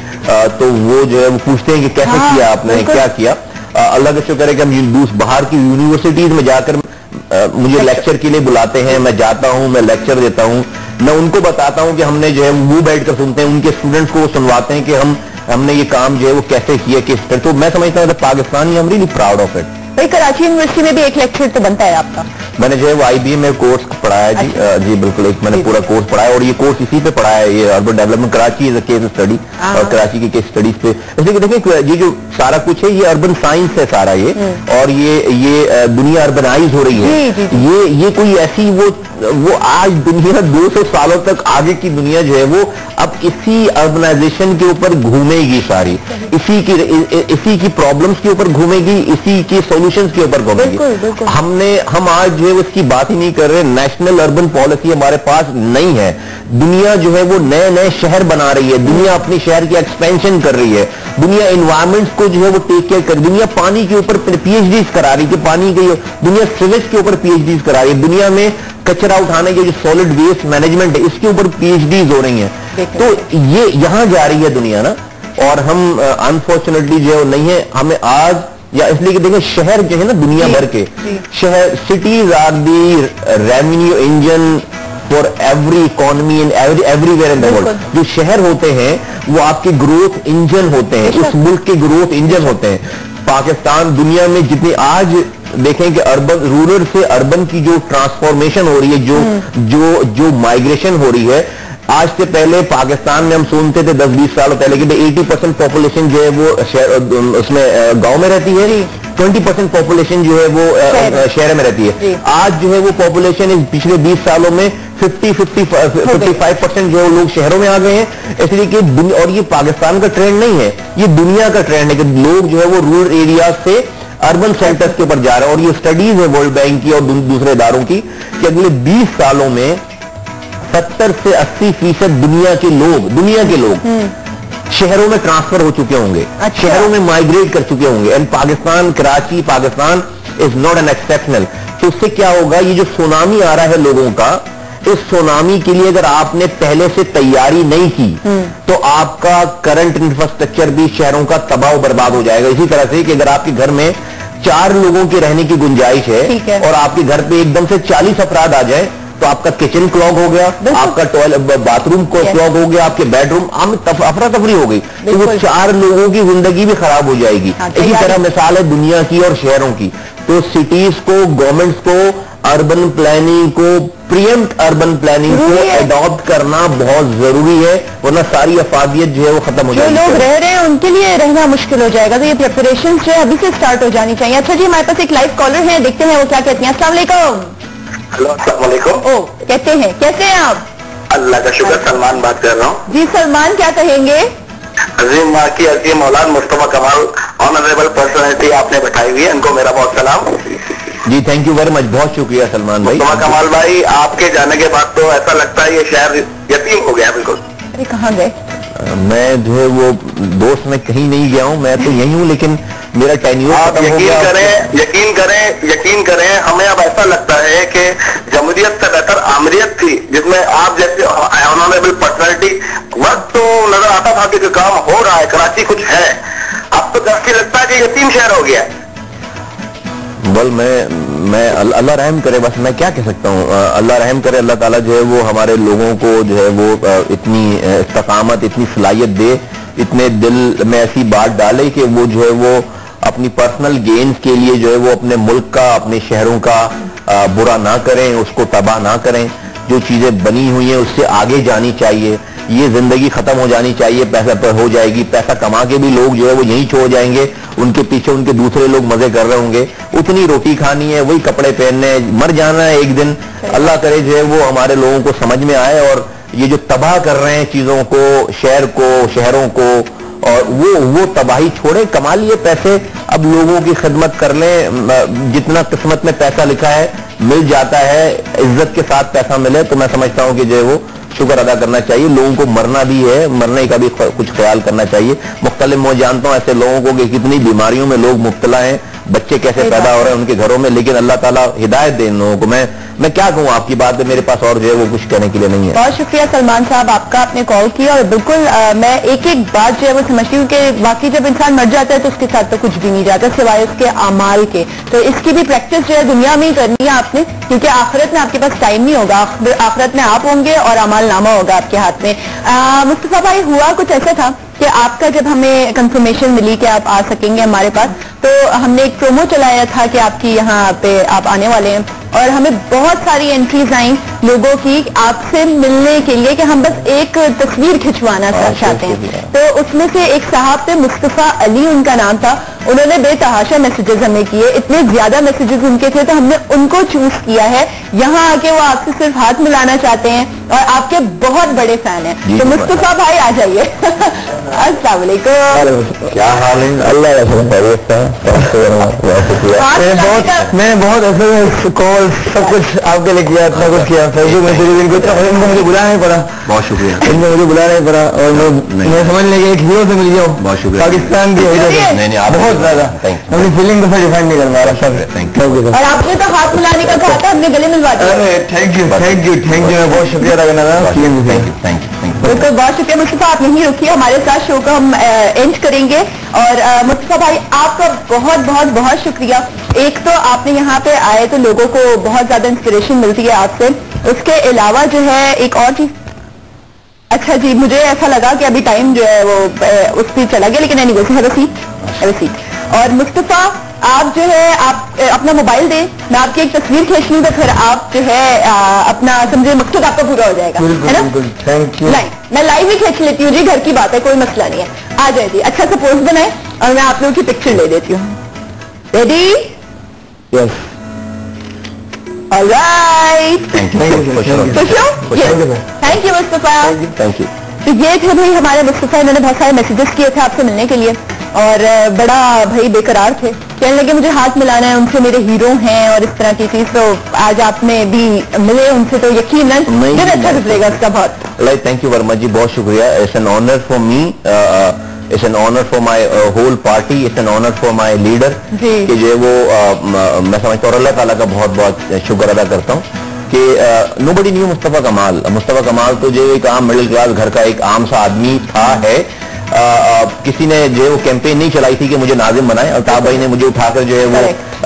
तो वो जो है वो पूछते हैं कि कैसे किया आपने, क्या किया। अल्लाह का शुक्र है कि हम बाहर की यूनिवर्सिटीज में जाकर मुझे लेक्चर के लिए बुलाते हैं, मैं जाता हूं, मैं लेक्चर देता हूं, मैं उनको बताता हूं कि हमने जो है वो बैठ कर सुनते हैं, उनके स्टूडेंट्स को सुनवाते हैं कि हमने ये काम जो है वो कैसे किया, किस तरह। तो मैं समझता हूँ पाकिस्तान आई am really proud of it. भाई कराची यूनिवर्सिटी में भी एक लेक्चर तो बनता है आपका? मैंने जो है वो IBM में कोर्स पढ़ाया है जी। जी बिल्कुल, एक मैंने पूरा कोर्स पढ़ाया और ये कोर्स इसी पे पढ़ाया है, ये urban development Karachi is a case study और कराची की केस स्टडीज पे। इसलिए देखिए ये जो सारा कुछ है ये अर्बन साइंस है सारा ये, और ये दुनिया अर्बनाइज हो रही है। ये कोई ऐसी वो आज दुनिया 200 सालों तक आगे की दुनिया जो है वो अब इसी अर्बनाइजेशन के ऊपर घूमेगी सारी, इसी की प्रॉब्लम्स के ऊपर घूमेगी, इसी की सॉल्यूशंस के ऊपर घूमेगी। हम आज जो है उसकी बात ही नहीं कर रहे। नेशनल अर्बन पॉलिसी हमारे पास नहीं है। दुनिया जो है वो नए नए शहर बना रही है, दुनिया अपने शहर की एक्सपेंशन कर रही है, दुनिया एनवायरमेंट को जो है वो टेक केयर कर, दुनिया पानी के ऊपर PhDs करा रही है, पानी के दुनिया सिवेज के ऊपर PhDs करा रही है, दुनिया में कचरा उठाने के जो सॉलिड वेस्ट मैनेजमेंट है इसके ऊपर PhDs हो रही हैं। तो ये यहां जा रही है दुनिया ना, और हम अनफॉर्चुनेटली जो है नहीं है। हमें आज या इसलिए कि देखिए शहर जो है ना दुनिया भर के शहर, cities are the revenue engine for every economy in everywhere in the world. जो शहर होते हैं वो आपके ग्रोथ इंजन होते हैं, उस मुल्क के ग्रोथ इंजन होते हैं। पाकिस्तान दुनिया में जितनी आज देखें कि अर्बन रूरल से अर्बन की जो ट्रांसफॉर्मेशन हो रही है, जो माइग्रेशन हो रही है, आज से पहले पाकिस्तान में हम सुनते थे 10-20 साल पहले कि 80% पॉपुलेशन जो है वो उसमें गांव में रहती है, 20% पॉपुलेशन जो है वो शहर में रहती है। आज जो है वो पॉपुलेशन पिछले 20 सालों में 55% जो है लोग शहरों में आ गए हैं। इसलिए कि और ये पाकिस्तान का ट्रेंड नहीं है, ये दुनिया का ट्रेंड है कि लोग जो है वो रूरल एरिया से अर्बन सेंटर्स के ऊपर जा रहे हैं। और ये स्टडीज है वर्ल्ड बैंक की और दूसरे इदारों की कि अगले 20 सालों में 70 से 80% दुनिया के लोग शहरों में ट्रांसफर हो चुके होंगे, शहरों में माइग्रेट कर चुके होंगे। And Pakistan, Karachi, Pakistan is not an exceptional. तो उससे क्या होगा, ये जो सुनामी आ रहा है लोगों का, इस सुनामी के लिए अगर आपने पहले से तैयारी नहीं की तो आपका करंट इंफ्रास्ट्रक्चर भी शहरों का तबाह बर्बाद हो जाएगा। इसी तरह से कि अगर आपके घर में 4 लोगों की रहने की गुंजाइश है और आपके घर पे एकदम से 40 अफराद आ जाए तो आपका किचन क्लॉग हो गया, आपका टॉयलेट बाथरूम को क्लॉग हो गया, आपके बेडरूम अफरा तफरी हो गई, तो वो 4 लोगों की जिंदगी भी खराब हो जाएगी। इसी तरह मिसाल है दुनिया की और शहरों की। तो सिटीज को, गवर्नमेंट्स को अर्बन प्लानिंग को, प्रीएम्प्ट अर्बन प्लानिंग को अडॉप्ट करना बहुत जरूरी है, वरना सारी अफादियत जो है वो खत्म हो जाएगी। जो लोग रह रहे हैं उनके लिए रहना मुश्किल हो जाएगा। तो ये प्रिपरेशन जो है अभी से स्टार्ट हो जानी चाहिए। अच्छा जी, हमारे पास एक लाइव कॉलर है, देखते हैं वो क्या कहती हैं। अस्सलाम वालेकुम। हेलो, अस्सलाम वालेकुम। ओ, कहते हैं, कैसे हैं आप? अल्लाह का शुक्र, सलमान बात कर रहा हूँ। जी सलमान, क्या कहेंगे? अजीम माँ की अजीम औलाद मुस्तफा कमाल, ऑनरेबल पर्सनैलिटी आपने बैठाई हुई है, इनको मेरा बहुत सलाम जी। थैंक यू वेरी मच, बहुत शुक्रिया सलमान भाई। मुस्तफा कमाल भाई, आपके जाने के बाद तो ऐसा लगता है ये शहर यतीम हो गया बिल्कुल। अरे कहाँ गए? मैं जो है वो दोस्त में कहीं नहीं गया हूँ, मैं तो यही हूँ, लेकिन मेरा टेन्योर आप यकीन करें हमें अब ऐसा लगता है कि जमहूरियत से बेहतर आमरीत थी, जिसमें आप जैसे ऑनरेबल पर्सनैलिटी वक्त तो नजर आता था कि काम हो रहा है, कराची कुछ है। अब तो जैसे लगता है कि यतीम शहर हो गया। बल मैं अल्लाह रहम करे, बस मैं क्या कह सकता हूँ। अल्लाह रहम करे, अल्लाह ताला जो है वो हमारे लोगों को जो है वो इतनी इस्तकामत, इतनी सलाहियत दे, इतने दिल में ऐसी बात डाले कि वो जो है वो अपनी पर्सनल गेन्स के लिए जो है वो अपने मुल्क का, अपने शहरों का बुरा ना करें, उसको तबाह ना करें। जो चीजें बनी हुई हैं उससे आगे जानी चाहिए। ये जिंदगी खत्म हो जानी चाहिए, पैसा पर हो जाएगी, पैसा कमा के भी लोग जो है वो यहीं छोड़ जाएंगे, उनके पीछे उनके दूसरे लोग मजे कर रहे होंगे। उतनी रोटी खानी है, वही कपड़े पहनने, मर जाना है एक दिन। अल्लाह करे जो है वो हमारे लोगों को समझ में आए और ये जो तबाह कर रहे हैं चीजों को, शहर को, शहरों को, और वो तबाही छोड़े, कमा लिए पैसे, अब लोगों की खिदमत कर लें। जितना किस्मत में पैसा लिखा है मिल जाता है, इज्जत के साथ पैसा मिले तो मैं समझता हूं कि जो है वो शुक्र अदा करना चाहिए। लोगों को मरना भी है, मरने का भी कुछ ख्याल करना चाहिए। मुख्तलिफ मैं जानता हूं ऐसे लोगों को कि कितनी बीमारियों में लोग मुब्तला हैं, बच्चे कैसे पैदा हो रहे हैं उनके घरों में, लेकिन अल्लाह ताला हिदायत दे इन लोगों को। मैं क्या कहूँ, आपकी बात है, मेरे पास और जो है वो कुछ कहने के लिए नहीं है। बहुत शुक्रिया सलमान साहब आपका, आपने कॉल किया, और बिल्कुल मैं एक एक बात जो है वो समझती हूँ कि बाकी जब इंसान मर जाता है तो उसके साथ तो कुछ भी नहीं जाता सिवाय उसके अमाल के। तो इसकी भी प्रैक्टिस जो है दुनिया में ही करनी है आपने, क्योंकि आखिरत में आपके पास टाइम नहीं होगा, आखिरत में आप होंगे और अमाल नामा होगा आपके हाथ में। मुस्तफा भाई, हुआ कुछ ऐसा था कि आपका जब हमें कंफर्मेशन मिली कि आप आ सकेंगे हमारे पास, तो हमने एक प्रोमो चलाया था कि आपकी यहाँ पे आप आने वाले हैं, और हमें बहुत सारी एंट्रीज आई लोगों की आपसे मिलने के लिए कि हम बस एक तस्वीर खिंचवाना चाहते हैं। तो उसमें से एक साहब थे, मुस्तफा अली उनका नाम था, उन्होंने बेतहाशा मैसेजेस हमें किए, इतने ज्यादा मैसेजेस उनके थे, तो हमने उनको चूज किया है। यहाँ आके वो आपसे सिर्फ हाथ मिलाना चाहते हैं और आपके बहुत बड़े फैन हैं। तो मुस्तफा भाई आ जाइए। अस्सलाम वालेकुम, क्या हाल है? अल्लाह मैंने बहुत ऐसे कॉल सब कुछ आपके लिए किया, इतना कुछ किया, मुझे बुलाना नहीं पड़ा। बहुत शुक्रिया, इनमें मुझे बुलाना नहीं पड़ा, और मैं समझ लेंगे एक हीरो से मिल गया। बहुत शुक्रिया, पाकिस्तान के हीरो से। नहीं, आप बहुत ज्यादा अपनी फीलिंग को डिफाइन नहीं कर पा रहा। Thank you. और आपने तो हाथ मिलाने का कहा था, हमने गले मिलवा दिया। Thank you, thank you, thank you, मैं बहुत शुक्रिया अदा करना था। Thank you. बिल्कुल, बहुत शुक्रिया मुस्तफा, आप यहीं रुकिए, हमारे साथ शो को हम एंड करेंगे। और मुस्तफा भाई, आपका बहुत बहुत बहुत शुक्रिया। एक तो आपने यहाँ पे आए तो लोगों को बहुत ज्यादा इंस्पिरेशन मिलती है आपसे, उसके अलावा जो है एक और चीज, अच्छा जी, मुझे ऐसा लगा कि अभी टाइम जो है वो उस पर चला गया, लेकिन एनीवेज हैव अ सीट। और मुस्तफा, आप जो है आप अपना मोबाइल दें, मैं आपकी एक तस्वीर खींच लूँ तो फिर आप जो है अपना समझे मकसद आपका पूरा हो जाएगा, है ना? Thank you. मैं लाइव ही खींच लेती हूँ जी, घर की बात है, कोई मसला नहीं है। आ जाए जी, अच्छा सा पोस्ट बनाए और मैं आप लोगों की पिक्चर ले देती हूँ। Ready? Yes. Alright, thank you Mustafa. Thank you. तो ये थे भाई हमारे मुस्तफा, इन्होंने बहुत सारे मैसेजेस किए थे आपसे मिलने के लिए, और बड़ा भाई बेकरार थे, कहने लगे मुझे हाथ मिलाना है उनसे, मेरे हीरो हैं और इस तरह की चीज। तो आज आप में भी मिले उनसे तो यकीनन दिन अच्छा गुजरेगा उसका बहुत। थैंक यू वर्मा जी, बहुत शुक्रिया। It's an honour for me, it's an honour for my whole party, it's an honour for my leader कि जो वो मैं समझता हूँ अल्लाह ताला का बहुत बहुत शुक्र अदा करता हूँ कि नोबडी न्यू मुस्तफा कमाल। मुस्तफा कमाल तो जो एक आम मिडिल क्लास घर का एक आम सा आदमी था है। किसी ने जो वो कैंपेन नहीं चलाई थी कि मुझे नाजिम बनाए, अल्ताफ भाई ने मुझे उठाकर जो है वो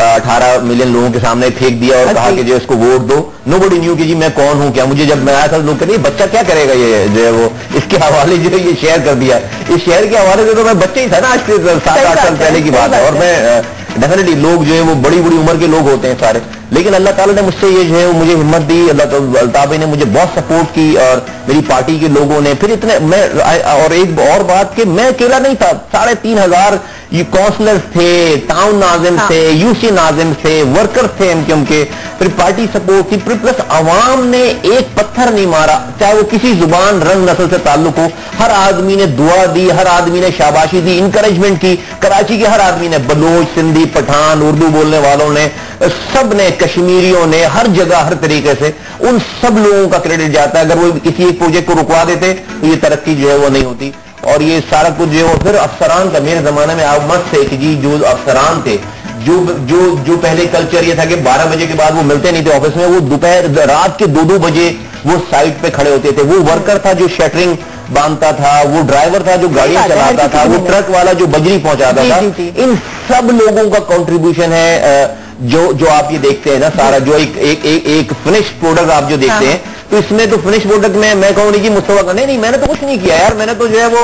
18 मिलियन लोगों के सामने फेंक दिया और कहा कि जो इसको वोट दो। नोबडी न्यू कि जी मैं कौन हूँ क्या। मुझे जब मैं आया था लोग कहते बच्चा क्या करेगा ये जो है वो, इसके हवाले जो है ये शेयर कर दिया। इस शेयर के हवाले से तो मैं बच्चे ही था ना, आज से 7-8 साल पहले की बात है। और मैं डेफिनेटली लोग जो है वो बड़ी बड़ी उम्र के लोग होते हैं सारे, लेकिन अल्लाह ताला ने मुझसे ये जो है मुझे हिम्मत दी, अल्ताफ भाई ने मुझे बहुत सपोर्ट की और मेरी पार्टी के लोगों ने। फिर इतने मैं और एक और बात कि मैं अकेला नहीं था, 3,500 ये काउंसलर्स थे, टाउन नाजिम थे, यूसी नाजिम थे, वर्कर्स थे उनके, फिर पार्टी सपोर्ट थी, फिर प्लस अवाम ने एक पत्थर नहीं मारा, चाहे वो किसी जुबान रंग नस्ल से ताल्लुक हो। हर आदमी ने दुआ दी, हर आदमी ने शाबाशी दी, इंकरेजमेंट की। कराची के हर आदमी ने, बलोच, सिंधी, पठान, उर्दू बोलने वालों ने, सब ने, कश्मीरियों ने, हर जगह हर तरीके से उन सब लोगों का क्रेडिट जाता है। अगर वो किसी एक प्रोजेक्ट को रुकवा देते तो ये तरक्की जो है वो नहीं होती। और ये सारा कुछ जो है फिर अफसरान का, मेरे जमाने में आप मत से कि जी जो अफसरान थे, जो पहले कल्चर ये था कि 12 बजे के बाद वो मिलते नहीं थे ऑफिस में, वो दोपहर रात के 2-2 बजे वो साइट पे खड़े होते थे। वो वर्कर था जो शटरिंग बांधता था, वो ड्राइवर था जो गाड़ियां चलाता था, वो ट्रक वाला जो बजरी पहुंचाता था। इन सब लोगों का कंट्रीब्यूशन है जो आप ये देखते हैं ना, सारा जो एक फिनिश्ड प्रोडक्ट आप जो देखते हैं, तो इसमें तो फिनिश प्रोडक्ट में मैं कहूँ नहीं जी मुस्तफा का, नहीं मैंने तो कुछ नहीं किया यार, मैंने तो जो है वो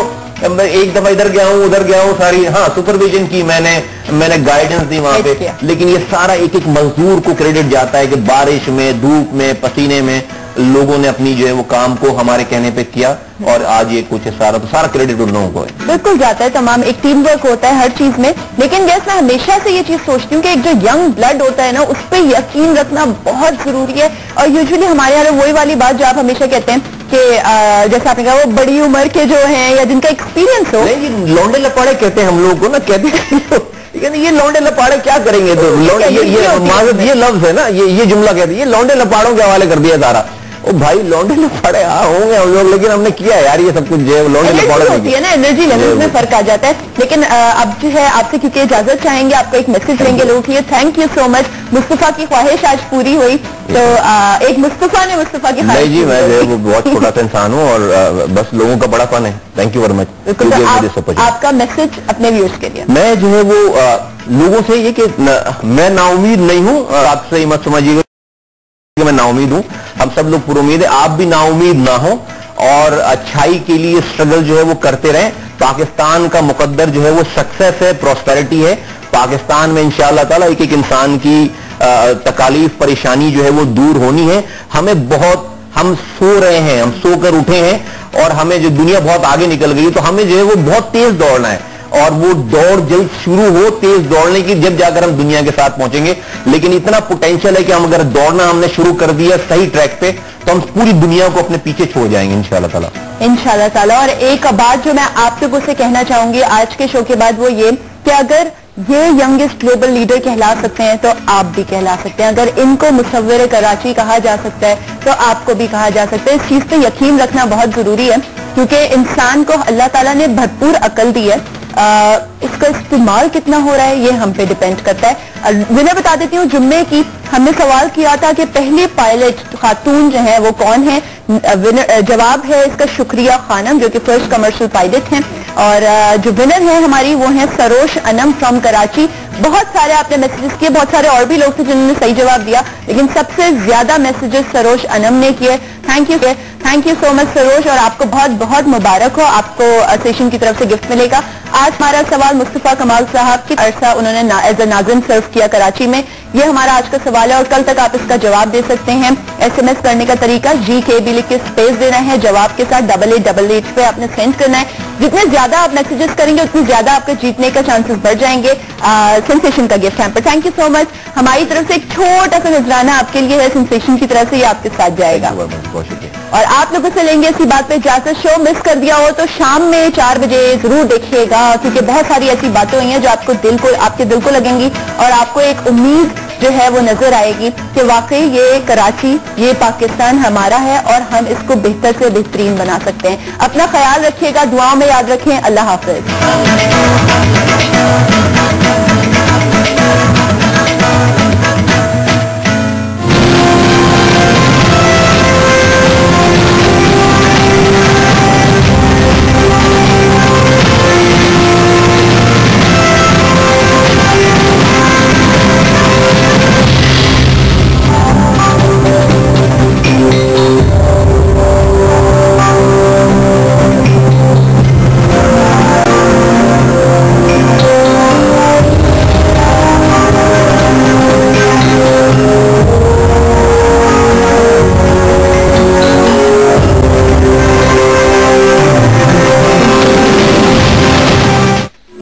एक दफा इधर गया हूँ उधर गया हूँ, सारी हाँ सुपरविजन की मैंने गाइडेंस दी वहां पे, लेकिन ये सारा एक मजदूर को क्रेडिट जाता है कि बारिश में, धूप में, पसीने में लोगों ने अपनी जो है वो काम को हमारे कहने पे किया और आज ये कुछ सारा क्रेडिट उन लोगों को है। बिल्कुल जाता है, तमाम एक टीम वर्क होता है हर चीज में। लेकिन गैस मैं हमेशा से ये चीज सोचती हूँ कि एक जो यंग ब्लड होता है ना, उस पर यकीन रखना बहुत जरूरी है। और यूजुअली हमारे यहाँ वही वाली बात जो आप हमेशा कहते हैं कि जैसे आपने कहा वो बड़ी उम्र के जो हैं या जिनका एक्सपीरियंस हो। नहीं, लौंडे लपाड़े कहते हैं हम लोगों को ना, कहते हैं ये लौंडे लपाड़े क्या करेंगे, तो ये लफ्ज है ना, ये जुमला कहते हैं, ये लौंडे लपाड़ों के हवाले कर दिया सारा। ओ भाई लौंडे लपाड़े होंगे हम लोग, लेकिन हमने किया यार ये सब कुछ जो है लौंडे लपाड़े होती है ना, एनर्जी लेवल में फर्क आ जाता है। लेकिन अब जो है आपसे क्योंकि इजाजत चाहेंगे, आपको एक मैसेज देंगे लोगों के लिए। Thank you so much. Mustafa की ख्वाहिश आज पूरी हुई, तो एक मुस्तफा ने मुस्तफा की ख्वाहिश। जी मैं जो है वो बहुत छोटा सा इंसान हूँ और बस लोगों का बड़ा फन है। Thank you very much. आपका मैसेज अपने व्यूअर्स के लिए। मैं जो है वो लोगों से ये कि मैं नाउमीद नहीं हूँ, आपसे मत समझिएगा मैं नाउमीद हूँ, हम सब लोग पूरी उम्मीद है आप भी नाउमीद ना हो और अच्छाई के लिए स्ट्रगल जो है वो करते रहें। पाकिस्तान का मुकद्दर जो है वो सक्सेस है, प्रॉस्पेरिटी है। पाकिस्तान में इंशाअल्लाह ताला एक एक इंसान की तकालीफ परेशानी जो है वो दूर होनी है। हमें बहुत, हम सो रहे हैं, हम सोकर उठे हैं और हमें जो दुनिया बहुत आगे निकल गई, तो हमें जो है वो बहुत तेज दौड़ना है और वो दौड़ जल्द शुरू हो, तेज दौड़ने की, जब जाकर हम दुनिया के साथ पहुंचेंगे। लेकिन इतना पोटेंशियल है कि हम अगर दौड़ना हमने शुरू कर दिया सही ट्रैक पे, तो हम पूरी दुनिया को अपने पीछे छोड़ जाएंगे इंशाअल्लाह ताला। इंशाअल्लाह ताला। और एक बात जो मैं आप लोगों से कहना चाहूंगी आज के शो के बाद, वो ये कि अगर ये यंगेस्ट ग्लोबल लीडर कहला सकते हैं तो आप भी कहला सकते हैं। अगर इनको मुसव्विर कराची कहा जा सकता है तो आपको भी कहा जा सकता है। इस चीज पे यकीन रखना बहुत जरूरी है, क्योंकि इंसान को अल्लाह ताला ने भरपूर अकल दी है, इसका इस्तेमाल कितना हो रहा है ये हम पे डिपेंड करता है। मैं बता देती हूँ, जुम्मे की हमने सवाल किया था कि पहले पायलट खातून जो है वो कौन है। जवाब है इसका शुक्रिया खानम, जो कि फर्स्ट कमर्शियल पायलट हैं, और जो विनर है हमारी वो है सरोश अनम फ्रॉम कराची। बहुत सारे आपने मैसेजेस किए, बहुत सारे और भी लोग थे जिन्होंने सही जवाब दिया, लेकिन सबसे ज्यादा मैसेजेस सरोश अनम ने किए। Thank you so much Sarosh, और आपको बहुत बहुत मुबारक हो, आपको स्टेशन की तरफ से गिफ्ट मिलेगा। आज हमारा सवाल मुस्तफा कमाल साहब की अरसा उन्होंने एज ए नाज़िम सर्व किया कराची में, ये हमारा आज का सवाल है और कल तक आप इसका जवाब दे सकते हैं। SMS करने का तरीका GKB लिख के स्पेस देना है, जवाब के साथ 8888 पे आपने सेंड करना है। जितने ज्यादा आप मैसेजेस करेंगे उतनी ज्यादा आपके जीतने का चांसेस बढ़ जाएंगे सेंसेशन का gift hamper. Thank you so much. हमारी तरफ से एक छोटा सा नजराना आपके लिए है सेंसेशन की तरफ से, ये आपके साथ जाएगा। और आप लोगों से लेंगे इसी बात पे इजाजत। शो मिस कर दिया हो तो शाम में 4 बजे जरूर देखिएगा, क्योंकि बहुत सारी ऐसी बातें हुई हैं जो आपके दिल को लगेंगी और आपको एक उम्मीद जो है वो नजर आएगी कि वाकई ये कराची, ये पाकिस्तान हमारा है और हम इसको बेहतर से बेहतरीन बना सकते हैं। अपना ख्याल रखिएगा, दुआओं में याद रखें। अल्लाह हाफिज।